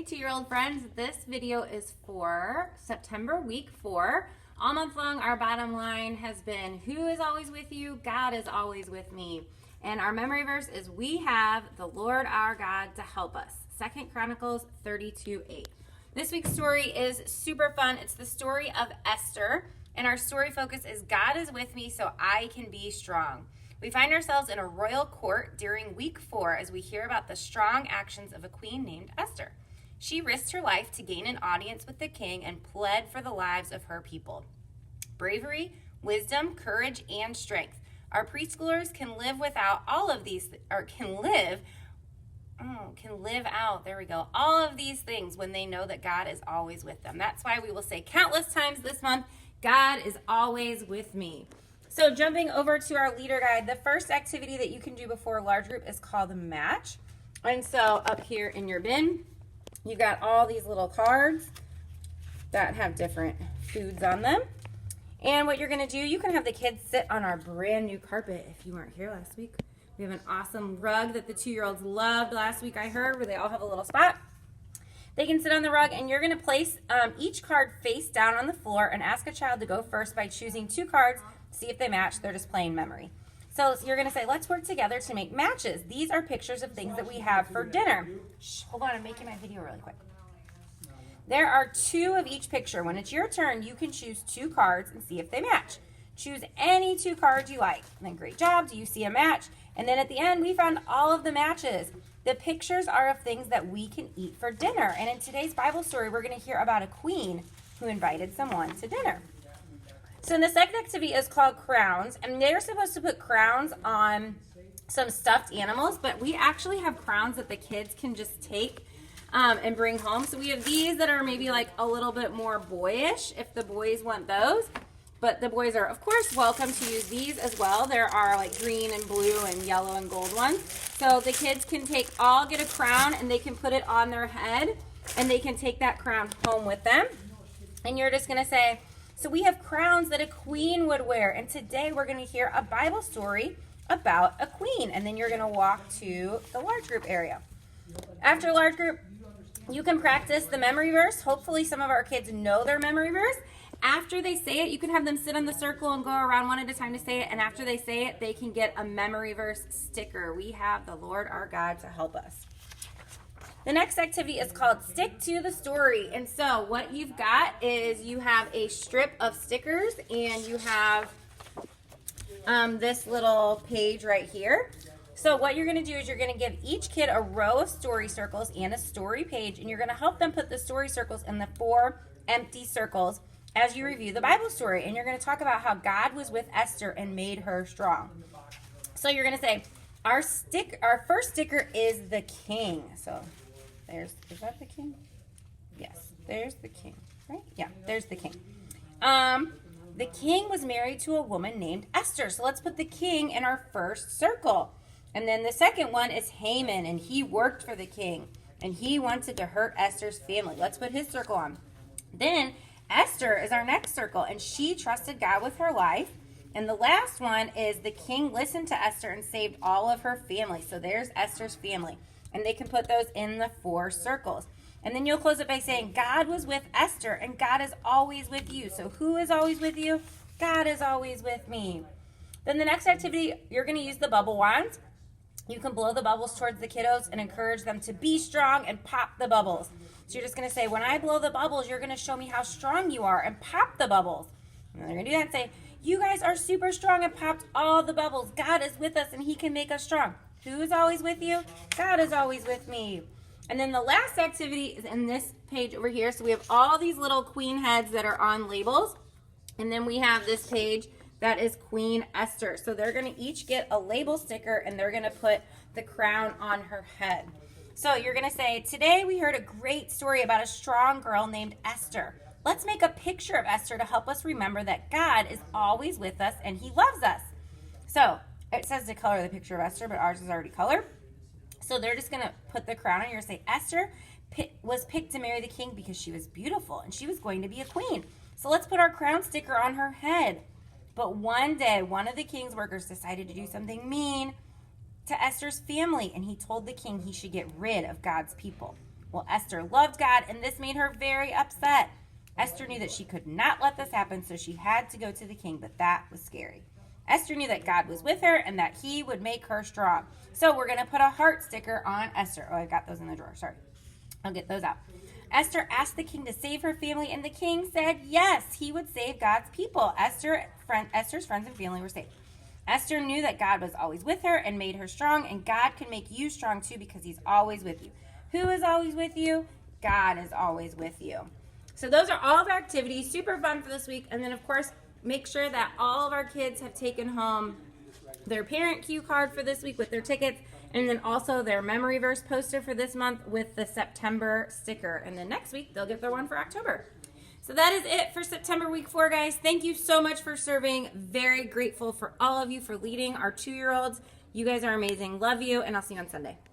2-year-old friends, this video is for September week 4. All month long, our bottom line has been, who is always with you? God is always with me. And our memory verse is, we have the Lord our God to help us. 2 Chronicles 32:8. This week's story is super fun. It's the story of Esther. And our story focus is, God is with me so I can be strong. We find ourselves in a royal court during week 4 as we hear about the strong actions of a queen named Esther. She risked her life to gain an audience with the king and pled for the lives of her people. Bravery, wisdom, courage, and strength. Our preschoolers can live without all of these, or can live out, there we go, all of these things when they know that God is always with them. That's why we will say countless times this month, God is always with me. So jumping over to our leader guide, the first activity that you can do before a large group is called a match. And so up here in your bin, you got all these little cards that have different foods on them. And what you're going to do, you can have the kids sit on our brand new carpet if you weren't here last week. We have an awesome rug that the 2-year-olds loved last week, I heard, where they all have a little spot. They can sit on the rug, and you're going to place each card face down on the floor and ask a child to go first by choosing 2 cards. See if they match. They're just playing memory. So you're going to say, let's work together to make matches. These are pictures of things that we have for dinner. Shh, hold on, I'm making my video really quick. There are 2 of each picture. When it's your turn, you can choose 2 cards and see if they match. Choose any 2 cards you like. And then great job. Do you see a match? And then at the end, we found all of the matches. The pictures are of things that we can eat for dinner. And in today's Bible story, we're going to hear about a queen who invited someone to dinner. So the second activity is called crowns, and they're supposed to put crowns on some stuffed animals, but we actually have crowns that the kids can just take and bring home. So we have these that are maybe like a little bit more boyish if the boys want those, but the boys are of course welcome to use these as well. There are like green and blue and yellow and gold ones. So the kids can get a crown and they can put it on their head and they can take that crown home with them. And you're just going to say, so we have crowns that a queen would wear. And today we're going to hear a Bible story about a queen. And then you're going to walk to the large group area. After large group, you can practice the memory verse. Hopefully some of our kids know their memory verse. After they say it, you can have them sit on the circle and go around one at a time to say it. And after they say it, they can get a memory verse sticker. We have the Lord our God to help us. The next activity is called Stick to the Story. And so what you've got is you have a strip of stickers and you have this little page right here. So what you're going to do is you're going to give each kid a row of story circles and a story page, and you're going to help them put the story circles in the 4 empty circles as you review the Bible story. And you're going to talk about how God was with Esther and made her strong. So you're going to say, our first sticker is the king. So is that the king? Yes, there's the king, right? Yeah, there's the king. The king was married to a woman named Esther. So let's put the king in our first circle. And then the second one is Haman, and he worked for the king, and he wanted to hurt Esther's family. Let's put his circle on. Then Esther is our next circle, and she trusted God with her life. And the last one is the king listened to Esther and saved all of her family. So there's Esther's family. And they can put those in the 4 circles. And then you'll close it by saying, God was with Esther, and God is always with you. So who is always with you? God is always with me. Then the next activity, you're going to use the bubble wands. You can blow the bubbles towards the kiddos and encourage them to be strong and pop the bubbles. So you're just going to say, when I blow the bubbles, you're going to show me how strong you are, and pop the bubbles. And then they're going to do that and say, you guys are super strong and popped all the bubbles. God is with us, and he can make us strong. Who is always with you? God is always with me. And then the last activity is in this page over here. So we have all these little queen heads that are on labels. And then we have this page that is Queen Esther. So they're going to each get a label sticker, and they're going to put the crown on her head. So you're going to say, today we heard a great story about a strong girl named Esther. Let's make a picture of Esther to help us remember that God is always with us and he loves us. So it says to color the picture of Esther, but ours is already colored. So they're just going to put the crown on. You're going to say, Esther was picked to marry the king because she was beautiful and she was going to be a queen. So let's put our crown sticker on her head. But one day, one of the king's workers decided to do something mean to Esther's family, and he told the king he should get rid of God's people. Well, Esther loved God, and this made her very upset. Esther knew that she could not let this happen, so she had to go to the king, but that was scary. Esther knew that God was with her and that he would make her strong. So we're going to put a heart sticker on Esther. Oh, I got those in the drawer. Sorry. I'll get those out. Esther asked the king to save her family, and the king said yes, he would save God's people. Esther's friends and family were saved. Esther knew that God was always with her and made her strong, and God can make you strong too because he's always with you. Who is always with you? God is always with you. So those are all of our activities, super fun for this week. And then, of course, make sure that all of our kids have taken home their parent cue card for this week with their tickets, and then also their memory verse poster for this month with the September sticker. And then next week, they'll get their one for October. So that is it for September week 4, guys. Thank you so much for serving. Very grateful for all of you for leading our 2-year-olds. You guys are amazing. Love you, and I'll see you on Sunday.